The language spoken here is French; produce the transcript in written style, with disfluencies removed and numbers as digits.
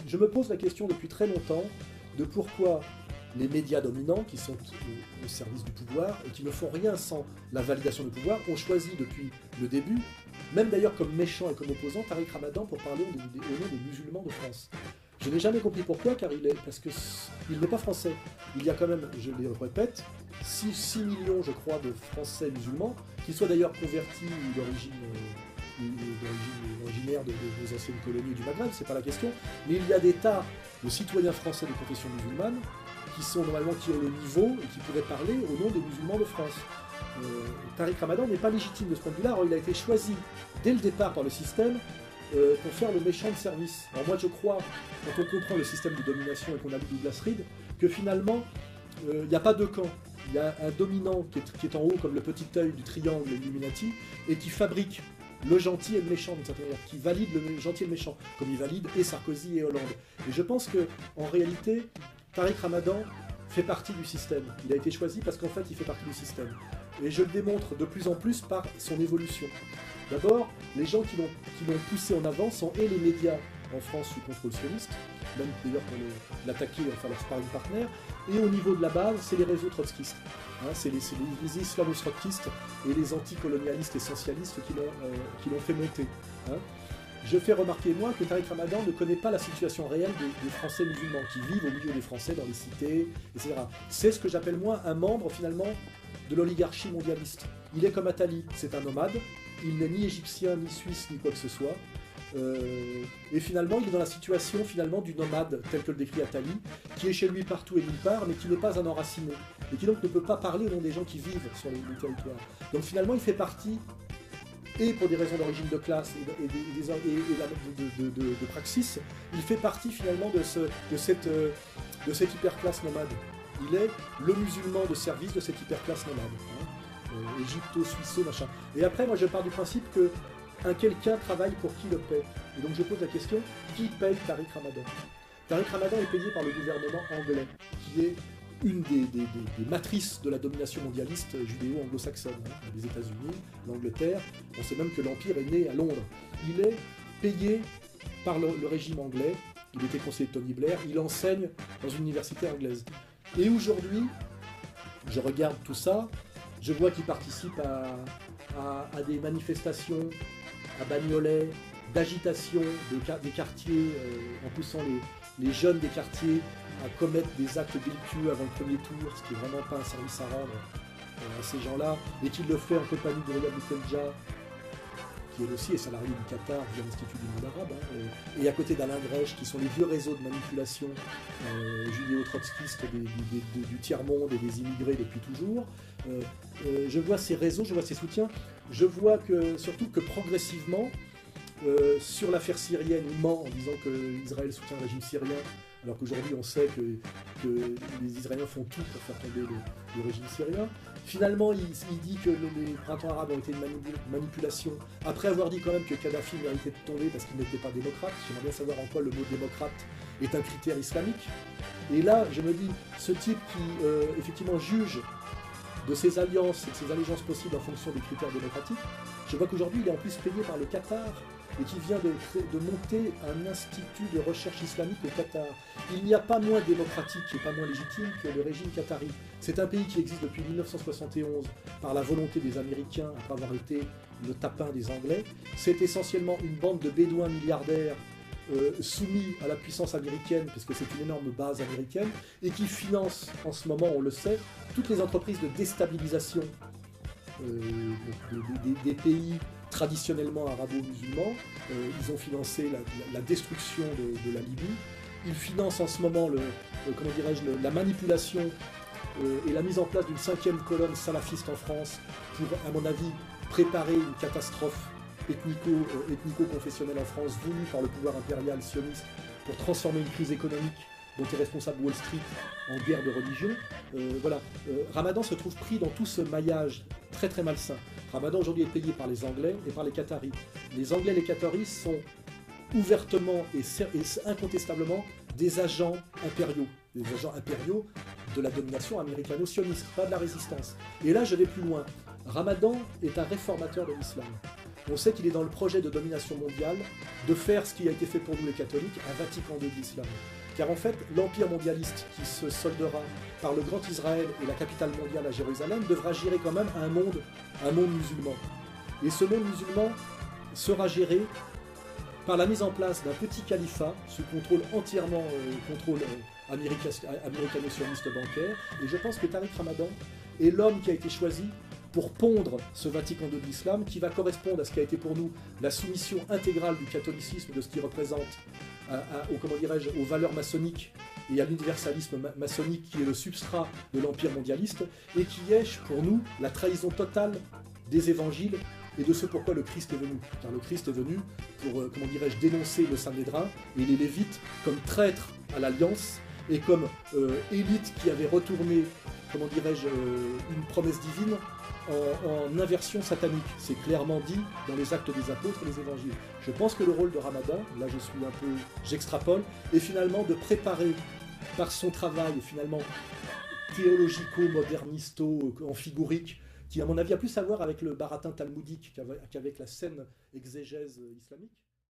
je me pose la question depuis très longtemps de pourquoi les médias dominants, qui sont au service du pouvoir et qui ne font rien sans la validation du pouvoir, ont choisi depuis le début, même d'ailleurs comme méchant et comme opposant, Tariq Ramadan pour parler au nom des musulmans de France. Je n'ai jamais compris pourquoi, parce qu'il n'est pas français. Il y a quand même, je le répète, 6 millions, je crois, de Français musulmans, qui soient d'ailleurs convertis ou originaires des anciennes colonies du Maghreb, c'est pas la question, mais il y a des tas de citoyens français de confession musulmane qui ont le niveau et qui pourraient parler au nom des musulmans de France. Tariq Ramadan n'est pas légitime de ce point de vue-là, alors il a été choisi dès le départ par le système pour faire le méchant de service. Alors moi je crois, quand on comprend le système de domination et qu'on a lu Douglas Reed, que finalement il n'y a pas deux camps. Il y a un dominant qui est en haut comme le petit œil du triangle Illuminati et qui fabrique le gentil et le méchant d'une certaine manière, qui valide le gentil et le méchant, comme il valide et Sarkozy et Hollande. Et je pense que en réalité, Tariq Ramadan fait partie du système. Il a été choisi parce qu'en fait il fait partie du système. Et je le démontre de plus en plus par son évolution. D'abord, les gens qui l'ont poussé en avant sont et les médias en France sous contrôle sioniste, même d'ailleurs pour l'attaquer, enfin leur sparring partner, et au niveau de la base, c'est les réseaux trotskistes. Hein, c'est les islamo-trotskistes et les anticolonialistes essentialistes qui l'ont fait monter. Hein. Je fais remarquer, moi, que Tariq Ramadan ne connaît pas la situation réelle des Français musulmans, qui vivent au milieu des Français, dans les cités, etc. C'est ce que j'appelle, moi, un membre, finalement, de l'oligarchie mondialiste. Il est comme Attali, c'est un nomade, il n'est ni égyptien, ni suisse, ni quoi que ce soit. Et finalement, il est dans la situation finalement du nomade, tel que le décrit Attali, qui est chez lui partout et nulle part, mais qui n'est pas un enraciné, et qui donc ne peut pas parler au nom des gens qui vivent sur les territoires. Donc finalement, il fait partie, et pour des raisons d'origine de classe et de praxis, il fait partie finalement de cette hyperclasse nomade. Il est le musulman de service de cette hyperclasse nomade. Hein. Égypto-suisseau, machin. Et après, moi, je pars du principe que quelqu'un travaille pour qui le paie. Et donc je pose la question, qui paye Tariq Ramadan? Tariq Ramadan est payé par le gouvernement anglais, qui est une des matrices de la domination mondialiste judéo-anglo-saxonne, hein, les États-Unis, l'Angleterre. On sait même que l'Empire est né à Londres. Il est payé par le régime anglais, il était conseiller de Tony Blair, il enseigne dans une université anglaise. Et aujourd'hui, je regarde tout ça, je vois qu'il participe à des manifestations à Bagnolet, d'agitation des quartiers, en poussant les jeunes des quartiers à commettre des actes délictueux avant le premier tour, ce qui n'est vraiment pas un service à rendre à ces gens-là, et qu'il le fait en compagnie de Riyad Boutelja, qui elle aussi est salarié du Qatar via l'Institut du monde arabe, hein, et à côté d'Alain Grèche, qui sont les vieux réseaux de manipulation judéo-trotskistes du tiers-monde et des immigrés depuis toujours. Je vois ces réseaux, je vois ces soutiens, je vois surtout que progressivement, sur l'affaire syrienne, il ment en disant que Israël soutient le régime syrien, alors qu'aujourd'hui on sait que les Israéliens font tout pour faire tomber le régime syrien. Finalement, il dit que les printemps arabes ont été une manipulation, après avoir dit quand même que Kadhafi méritait de tomber parce qu'il n'était pas démocrate. J'aimerais bien savoir en quoi le mot démocrate est un critère islamique. Et là, je me dis, ce type qui effectivement juge de ses alliances et de ses allégeances possibles en fonction des critères démocratiques, je vois qu'aujourd'hui il est en plus payé par le Qatar et qui vient de monter un institut de recherche islamique au Qatar. Il n'y a pas moins démocratique et pas moins légitime que le régime qatari. C'est un pays qui existe depuis 1971 par la volonté des Américains après avoir été le tapin des Anglais. C'est essentiellement une bande de bédouins milliardaires soumis à la puissance américaine, puisque c'est une énorme base américaine, et qui finance en ce moment, on le sait, toutes les entreprises de déstabilisation des pays traditionnellement arabo-musulmans. Ils ont financé la destruction de la Libye. Ils financent en ce moment la manipulation et la mise en place d'une 5e colonne salafiste en France pour, à mon avis, préparer une catastrophe ethnico-confessionnelle en France voulue par le pouvoir impérial sioniste pour transformer une crise économique dont est responsable Wall Street en guerre de religion. Ramadan se trouve pris dans tout ce maillage très très malsain. Ramadan aujourd'hui est payé par les Anglais et par les Qataris. Les Anglais et les Qataris sont ouvertement et incontestablement des agents impériaux de la domination américano-sioniste, pas de la résistance. Et là je vais plus loin. Ramadan est un réformateur de l'islam. on sait qu'il est dans le projet de domination mondiale de faire ce qui a été fait pour nous les catholiques, un Vatican II de l'islam. Car en fait, l'empire mondialiste qui se soldera par le Grand Israël et la capitale mondiale à Jérusalem devra gérer quand même un monde musulman. Et ce monde musulman sera géré par la mise en place d'un petit califat sous contrôle entièrement américano-sioniste bancaire. Et je pense que Tariq Ramadan est l'homme qui a été choisi pour pondre ce Vatican II de l'islam qui va correspondre à ce qui a été pour nous la soumission intégrale du catholicisme, de ce qui représente aux valeurs maçonniques et à l'universalisme maçonnique qui est le substrat de l'empire mondialiste et qui est pour nous la trahison totale des évangiles et de ce pourquoi le Christ est venu. Car le Christ est venu pour, dénoncer le Sanhédrin et les Lévites comme traîtres à l'alliance et comme élite qui avait retourné, une promesse divine en inversion satanique. C'est clairement dit dans les Actes des Apôtres et les Évangiles. Je pense que le rôle de Ramadan, là j'extrapole, est finalement de préparer par son travail finalement théologico-modernisto-amphigorique, qui à mon avis a plus à voir avec le baratin talmudique qu'avec la saine exégèse islamique.